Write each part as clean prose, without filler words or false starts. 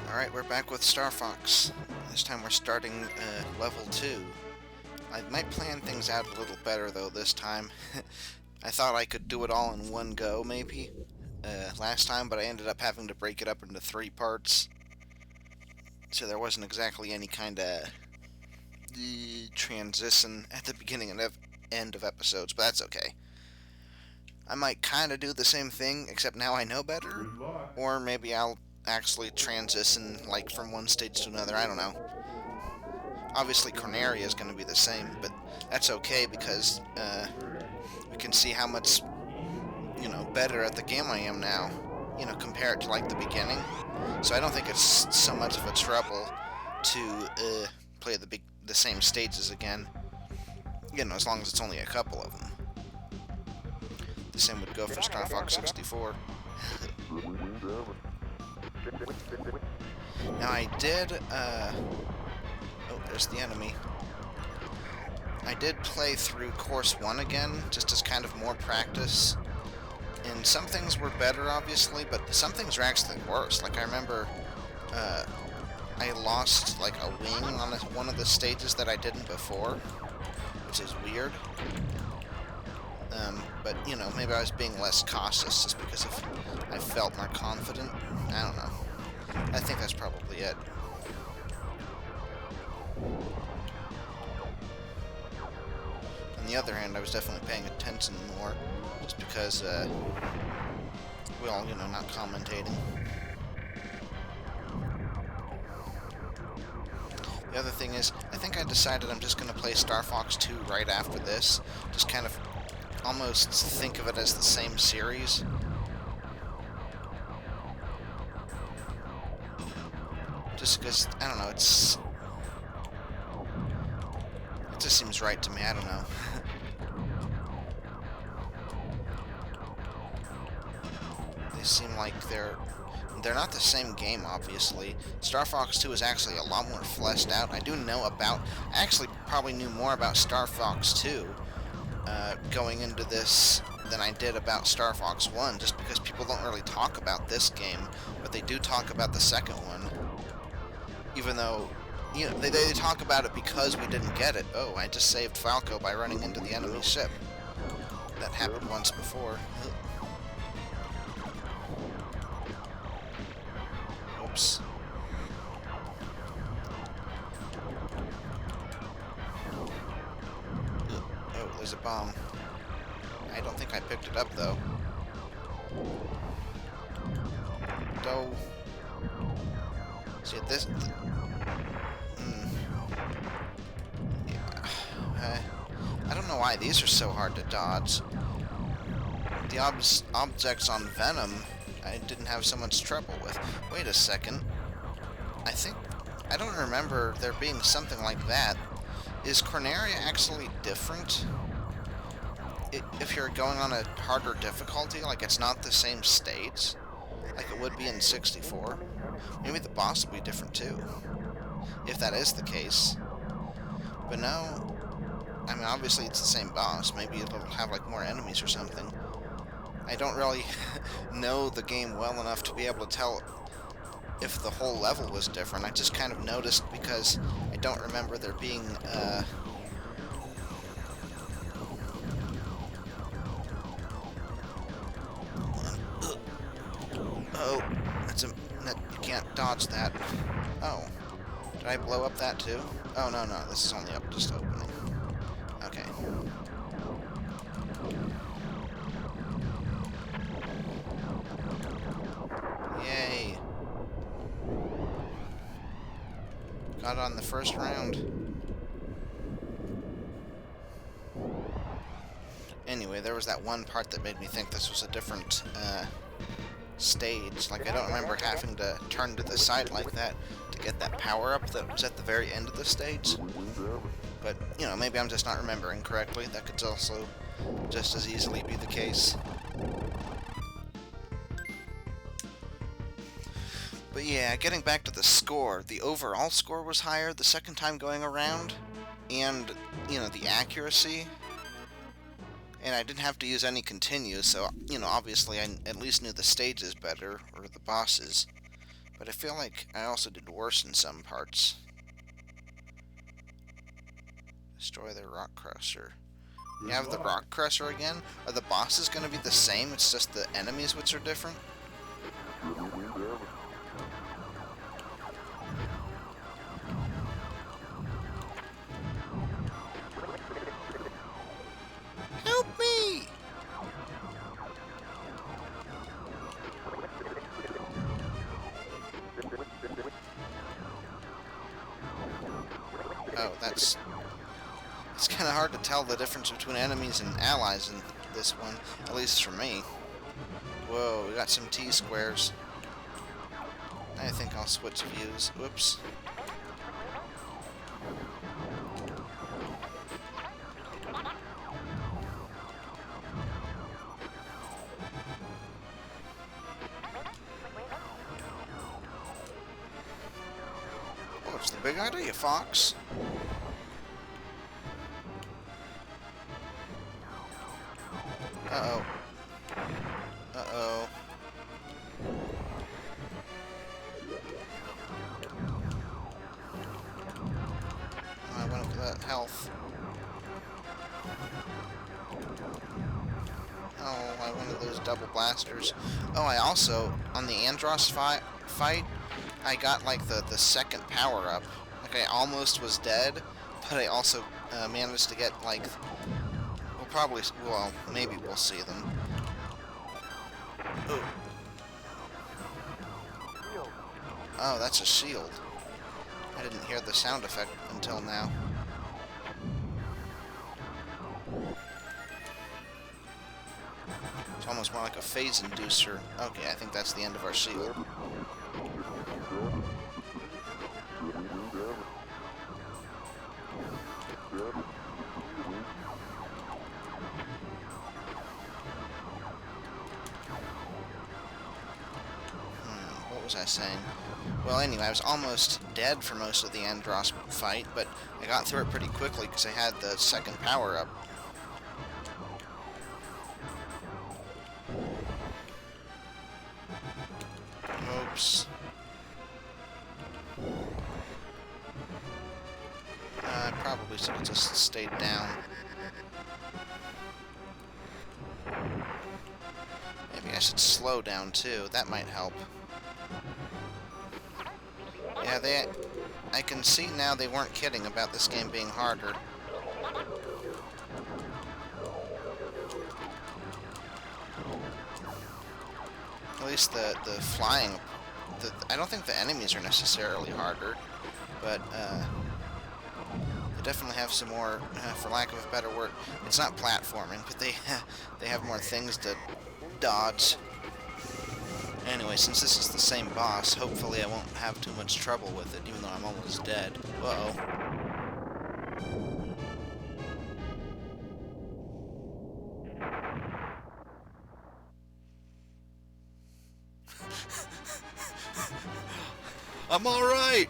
Alright, we're back with Star Fox. This time we're starting level 2. I might plan things out a little better though this time. I thought I could do it all in one go maybe last time, but I ended up having to break it up into 3 parts. So there wasn't exactly any kind of transition at the beginning and end of episodes, but that's okay. I might kind of do the same thing, except now I know better. Or maybe I'll actually transition like from one stage to another, I don't know. Obviously Corneria is going to be the same, but that's okay because we can see how much, better at the game I am now, compared to like the beginning. So I don't think it's so much of a trouble to play the same stages again, as long as it's only a couple of them. The same would go for Star Fox 64. Now I did, oh, there's the enemy. I did play through Course 1 again, just as kind of more practice. And some things were better, obviously, but some things were actually worse. Like, I remember, I lost, like, a wing on one of the stages that I didn't before, which is weird. But, maybe I was being less cautious just because I felt more confident. I don't know. I think that's probably it. On the other hand, I was definitely paying attention more, just because, well, not commentating. The other thing is, I think I decided I'm just going to play Star Fox 2 right after this, just kind of almost think of it as the same series. Just because, I don't know, it just seems right to me, I don't know. They seem like they're not the same game, obviously. Star Fox 2 is actually a lot more fleshed out. I actually probably knew more about Star Fox 2 going into this than I did about Star Fox 1, just because people don't really talk about this game, but they do talk about the second one. Even though, they talk about it because we didn't get it. Oh, I just saved Falco by running into the enemy ship. That happened once before. Oops. Oh, there's a bomb. I don't think I picked it up, though. Go. See, this... Yeah. I don't know why these are so hard to dodge. The objects on Venom, I didn't have so much trouble with. Wait a second. I don't remember there being something like that. Is Corneria actually different? If you're going on a harder difficulty, like it's not the same stage, like it would be in 64, maybe the boss will be different too, if that is the case. But no, I mean, obviously it's the same boss, maybe it'll have like more enemies or something. I don't really know the game well enough to be able to tell if the whole level was different. I just kind of noticed because I don't remember there being, oh, you can't dodge that. Oh, did I blow up that too? Oh, no, this is only just opening. Okay. Yay. Got it on the first round. Anyway, there was that one part that made me think this was a different, stage. Like, I don't remember having to turn to the side like that to get that power-up that was at the very end of the stage. But, maybe I'm just not remembering correctly. That could also just as easily be the case. But yeah, getting back to the score, the overall score was higher the second time going around, and, the accuracy. And I didn't have to use any continues, so, obviously I at least knew the stages better, or the bosses. But I feel like I also did worse in some parts. Destroy the rock crusher. You have the rock crusher again? Are the bosses going to be the same? It's just the enemies which are different? Help me! Oh, it's kind of hard to tell the difference between enemies and allies in this one, at least for me. Whoa, we got some T-squares. I think I'll switch views. Whoops. Oh, it's the big idea, Fox. Uh-oh. Uh-oh. I went up to that health. Oh, I wanted those double blasters. Oh, I also, on the Andross fight, I got, like, the second power-up. Like, I almost was dead, but I also managed to get, like... Well, maybe we'll see them. Ooh. Oh, that's a shield. I didn't hear the sound effect until now. It's almost more like a phase inducer. Okay, I think that's the end of our shield. What was I saying? Well, anyway, I was almost dead for most of the Andross fight, but I got through it pretty quickly because I had the second power-up. Oops. I probably should have just stayed down. Maybe I should slow down too. That might help. Yeah, I can see now they weren't kidding about this game being harder. At least the flying... I don't think the enemies are necessarily harder, but they definitely have some more, for lack of a better word, it's not platforming, but they have more things to dodge. Anyway, since this is the same boss, hopefully I won't have too much trouble with it, even though I'm almost dead. Uh-oh. I'm alright!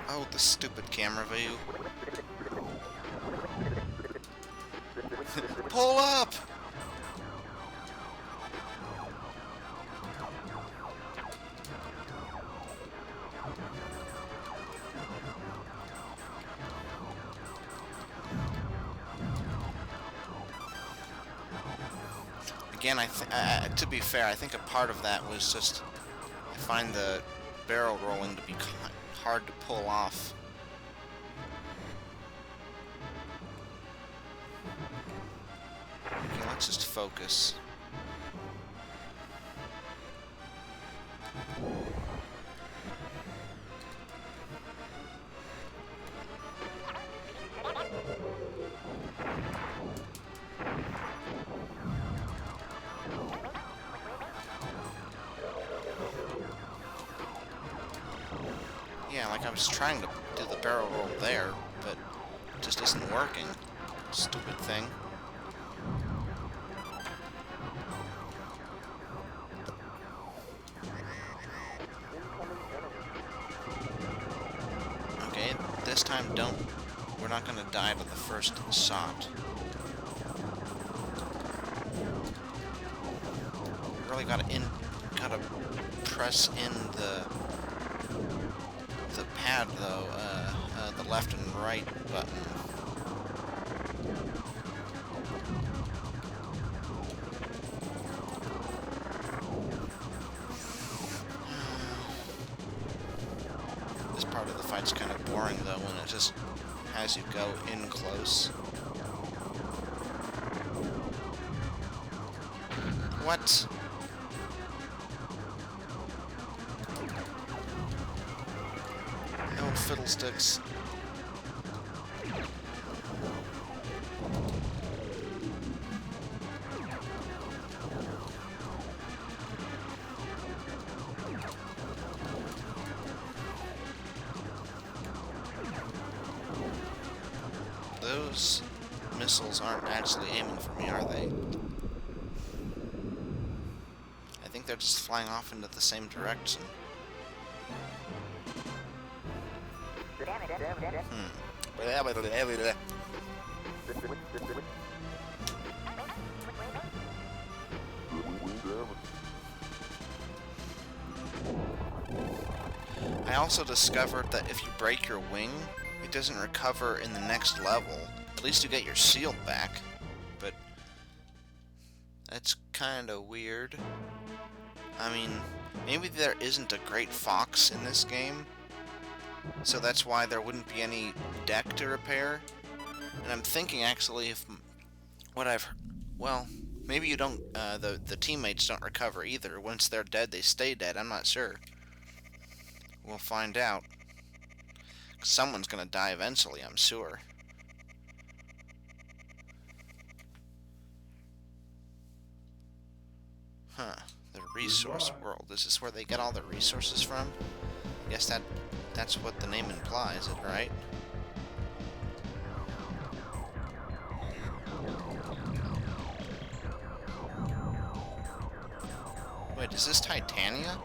Oh, the stupid camera view. Pull up! Again, to be fair, I think a part of that was just I find the barrel rolling to be hard to pull off. Okay, let's just focus. Yeah, like I was trying to do the barrel roll there, but it just isn't working. Stupid thing. Okay, this time we're not gonna die to the first shot. Really gotta gotta press in the pad though, the left and right button. This part of the fight's kind of boring though when it just has you go in close. What? Oh, fiddlesticks. Those missiles aren't actually aiming for me, are they? I think they're just flying off into the same direction. I also discovered that if you break your wing, it doesn't recover in the next level. At least you get your shield back. But that's kind of weird. I mean, maybe there isn't a great fox in this game, so that's why there wouldn't be any deck to repair. And I'm thinking actually if well, maybe you don't, the teammates don't recover either. Once they're dead, they stay dead. I'm not sure. We'll find out. Someone's gonna die eventually, I'm sure. Huh. The resource world. Is this where they get all the resources from? I guess that's what the name implies, right? Wait, is this Titania?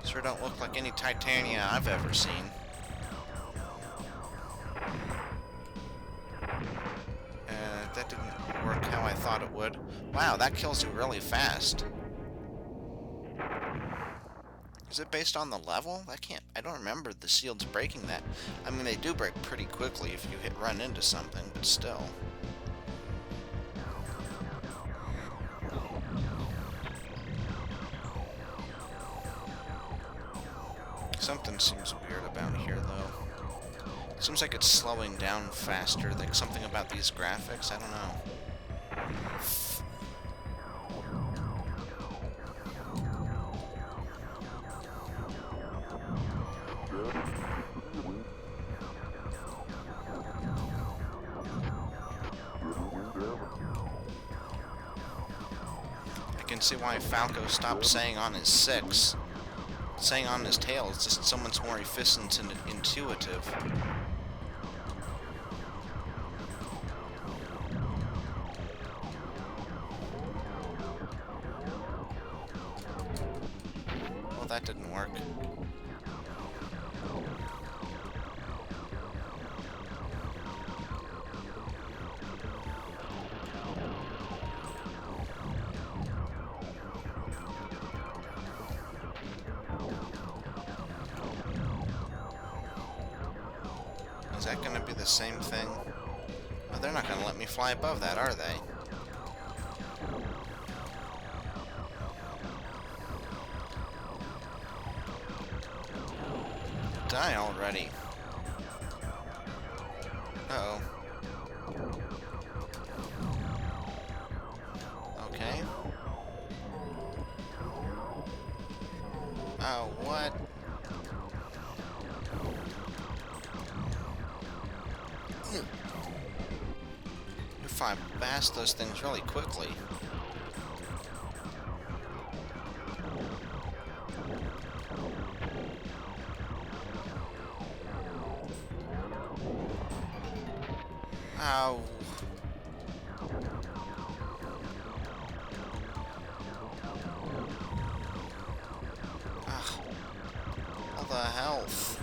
Sure don't look like any Titania I've ever seen. That didn't work how I thought it would. Wow, that kills you really fast. Is it based on the level? I don't remember the shields breaking that. I mean, they do break pretty quickly if you run into something, but still. Something seems weird about here, though. It seems like it's slowing down faster, like something about these graphics, I don't know. I can see why Falco stopped saying on his 6. Saying on his tail is just so much more efficient and intuitive. Well, that didn't work. Is that going to be the same thing? Oh, they're not going to let me fly above that, are they? Die already. Uh-oh. Okay. Oh, what? You fly past those things really quickly. Ow. Ugh. All the health.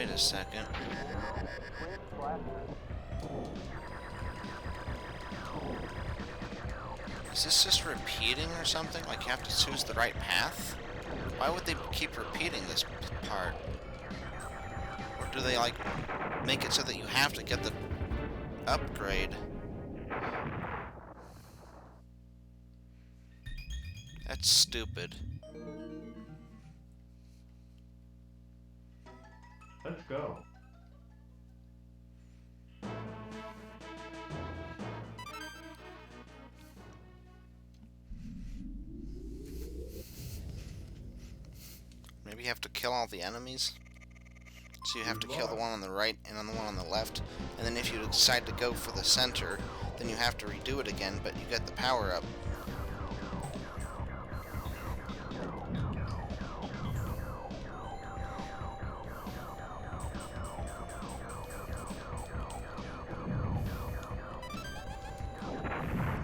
Wait a second. Is this just repeating or something? Like you have to choose the right path? Why would they keep repeating this part? Or do they, like, make it so that you have to get the upgrade? That's stupid. Let's go. Maybe you have to kill all the enemies? So you have to kill the one on the right and on the one on the left. And then if you decide to go for the center, then you have to redo it again, but you get the power up.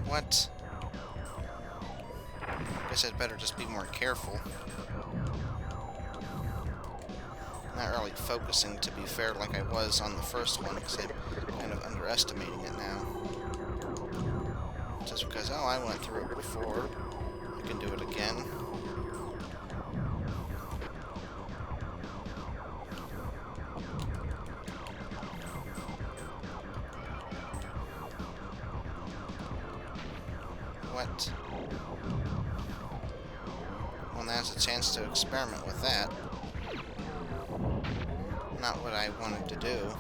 What? Guess I'd better just be more careful. Not really focusing, to be fair, like I was on the first one, because I'm kind of underestimating it now. Just because, oh, I went through it before, I can do it again. What? Well, now's a chance to experiment with that. Not what I wanted to do.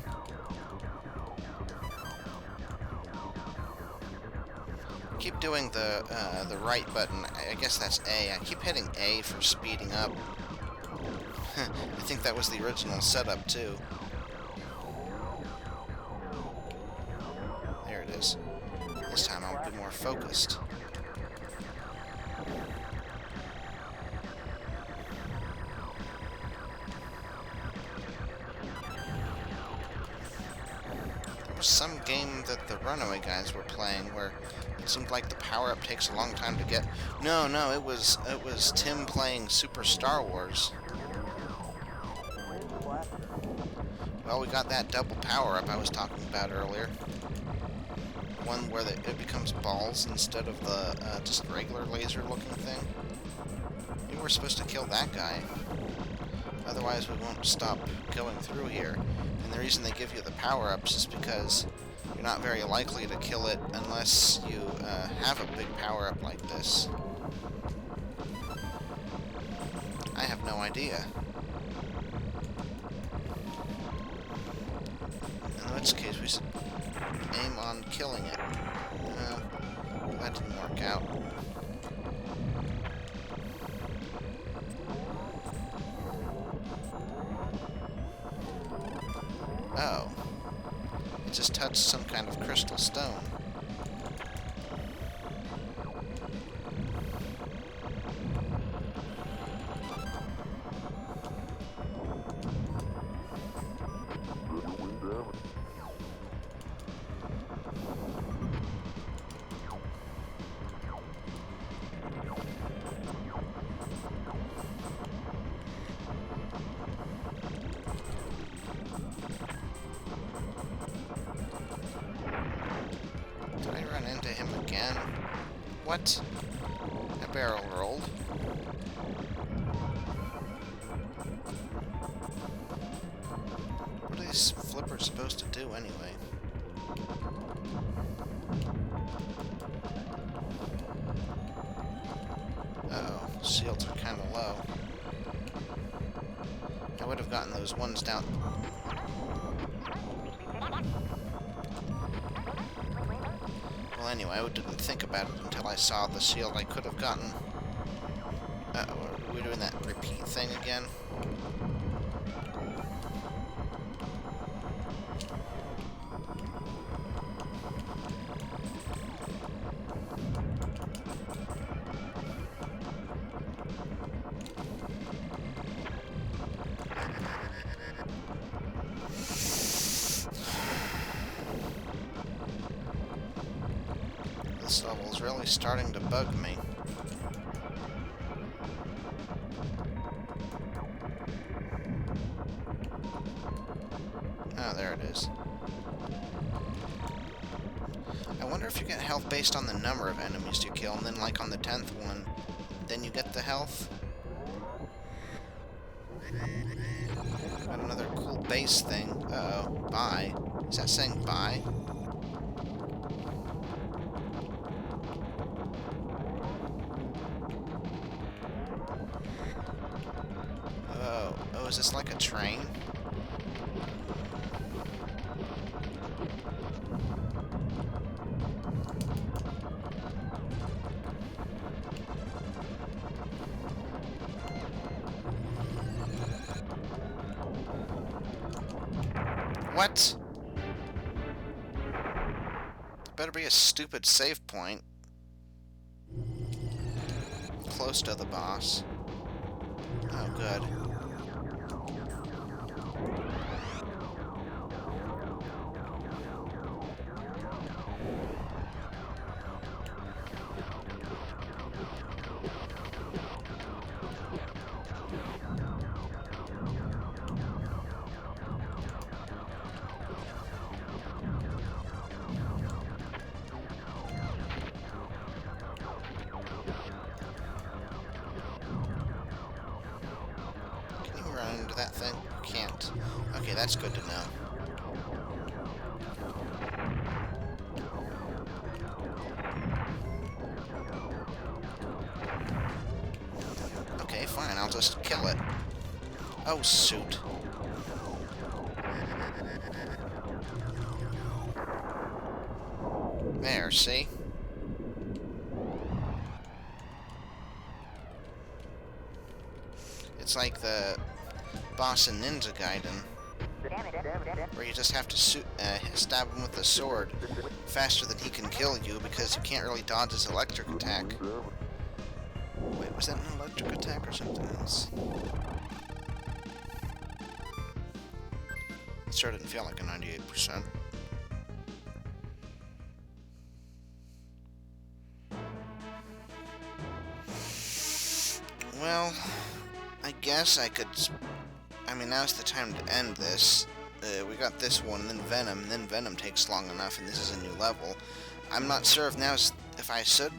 I keep doing the right button. I guess that's A. I keep hitting A for speeding up. I think that was the original setup too. There it is. This time I'll be more focused. Some game that the Runaway guys were playing where it seemed like the power-up takes a long time to get. No, it was Tim playing Super Star Wars. Well, we got that double power-up I was talking about earlier. One where it becomes balls instead of the just regular laser-looking thing. Maybe we're supposed to kill that guy. Otherwise, we won't stop going through here. And the reason they give you the power-ups is because you're not very likely to kill it unless you have a big power-up like this. I have no idea. In which case, we should aim on killing it. That didn't work out. Oh. It just touched some kind of crystal stone. What? A barrel rolled. What are these flippers supposed to do anyway? Uh-oh, shields are kind of low. I would have gotten those ones down. Well, anyway, I didn't think about it until I saw the shield I could have gotten. Uh-oh, are we doing that repeat thing again? This level's really starting to bug me. Oh, there it is. I wonder if you get health based on the number of enemies you kill, and then, like, on the 10th one, then you get the health? Got another cool base thing. Uh-oh. Bye. Is that saying bye? Oh. Oh, is this like a train? What? Better be a stupid save point. Close to the boss. Oh, good. Run into that thing? Can't. Okay, that's good to know. Okay, fine, I'll just kill it. Oh, shoot. There, see? It's like the boss in Ninja Gaiden, where you just have to stab him with a sword faster than he can kill you because you can't really dodge his electric attack. Wait, was that an electric attack or something else? It sure didn't feel like a 98%. Well, I guess I could... I mean, now's the time to end this. We got this one, and then Venom takes long enough, and this is a new level. I'm not sure if I should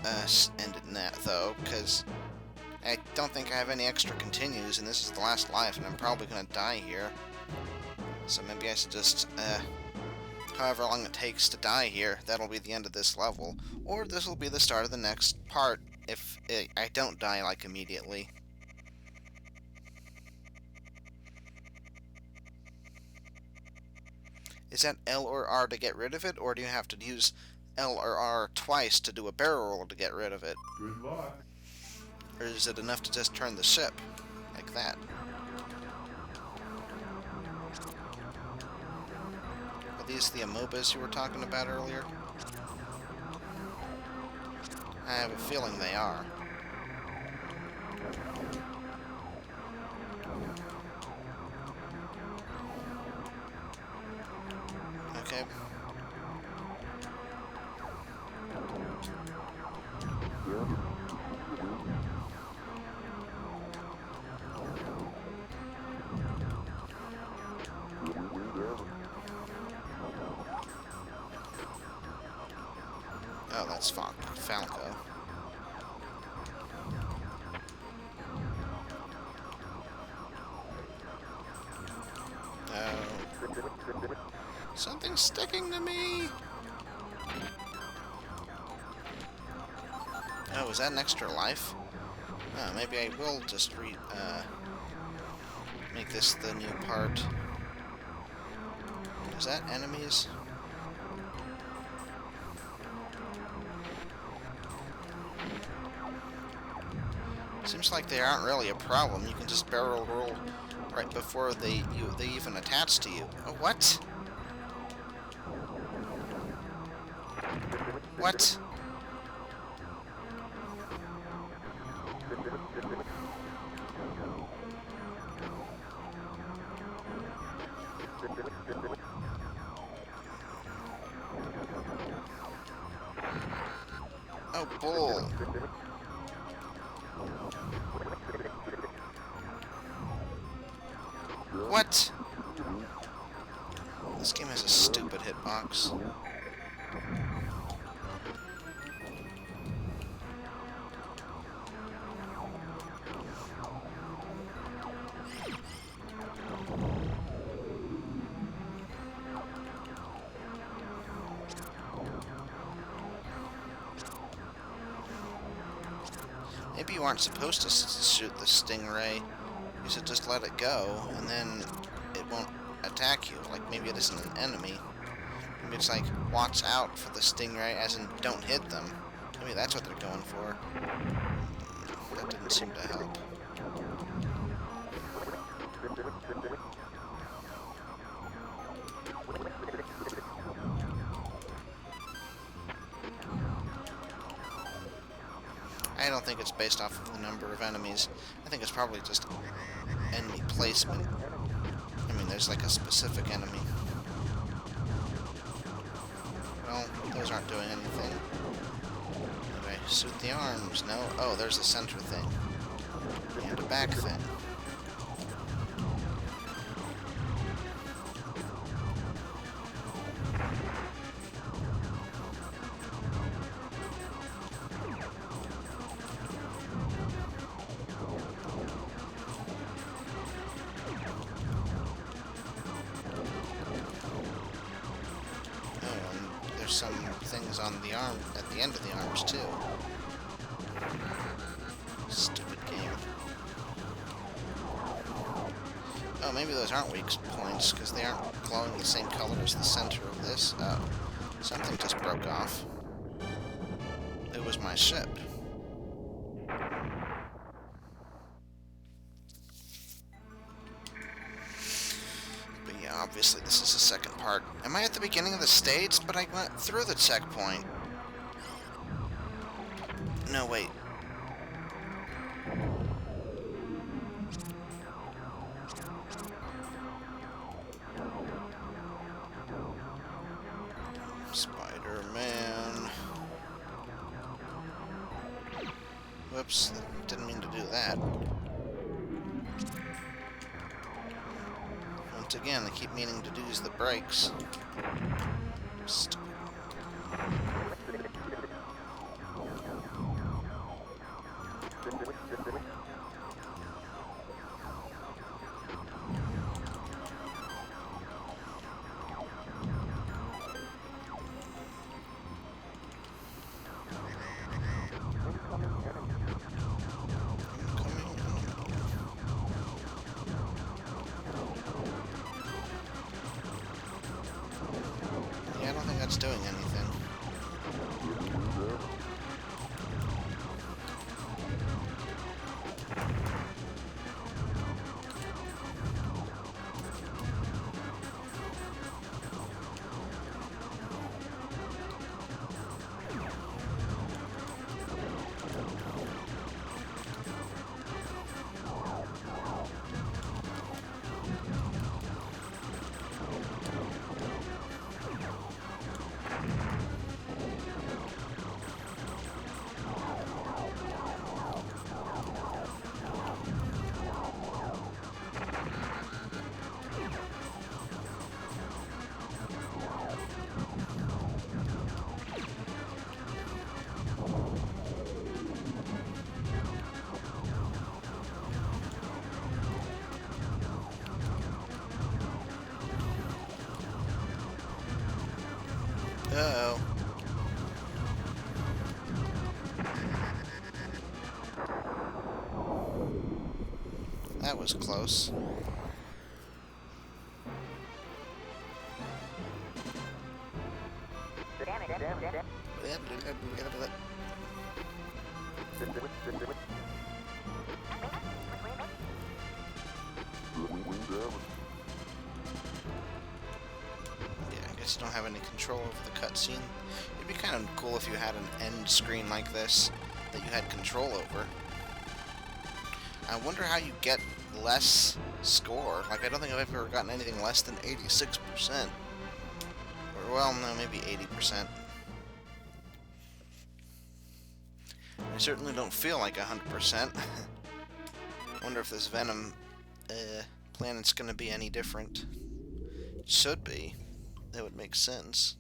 end it in that, though, because I don't think I have any extra continues, and this is the last life, and I'm probably going to die here. So maybe I should just, however long it takes to die here, that'll be the end of this level. Or this will be the start of the next part, if I don't die, like, immediately. Is that L or R to get rid of it, or do you have to use L or R twice to do a barrel roll to get rid of it? Goodbye. Or is it enough to just turn the ship? Like that. Are these the Amobas you were talking about earlier? I have a feeling they are. Okay. Oh, that's Falco. Something's sticking to me! Oh, is that an extra life? Oh, maybe I will just make this the new part. Is that enemies? Seems like they aren't really a problem. You can just barrel roll right before they even attach to you. Oh, what? What? Oh, bull. What? This game has a stupid hitbox. Maybe you aren't supposed to shoot the stingray. You should just let it go, and then it won't attack you. Like, maybe it isn't an enemy. Maybe it's like, watch out for the stingray, as in, don't hit them. Maybe that's what they're going for. That didn't seem to help. I don't think it's based off of the number of enemies. I think it's probably just enemy placement. I mean, there's like a specific enemy. Well, those aren't doing anything. Okay, suit the arms. No. Oh, there's the center thing. And a back thing. Some things on the arm at the end of the arms too. Stupid game. Oh, maybe those aren't weak points because they aren't glowing the same color as the center of this. Oh, something just broke off. It was my ship. Obviously, this is the second part. Am I at the beginning of the stage? But I went through the checkpoint. No, wait. Spider-Man. Whoops, didn't mean to do that. Once again, I keep meaning to use the brakes. Stupid. That's doing anything. Uh-oh. That was close. You don't have any control over the cutscene. It'd be kind of cool if you had an end screen like this that you had control over. I wonder how you get less score. Like, I don't think I've ever gotten anything less than 86%. Or, well, no, maybe 80%. I certainly don't feel like 100%. I wonder if this Venom planet's gonna be any different. It should be. that would make sense.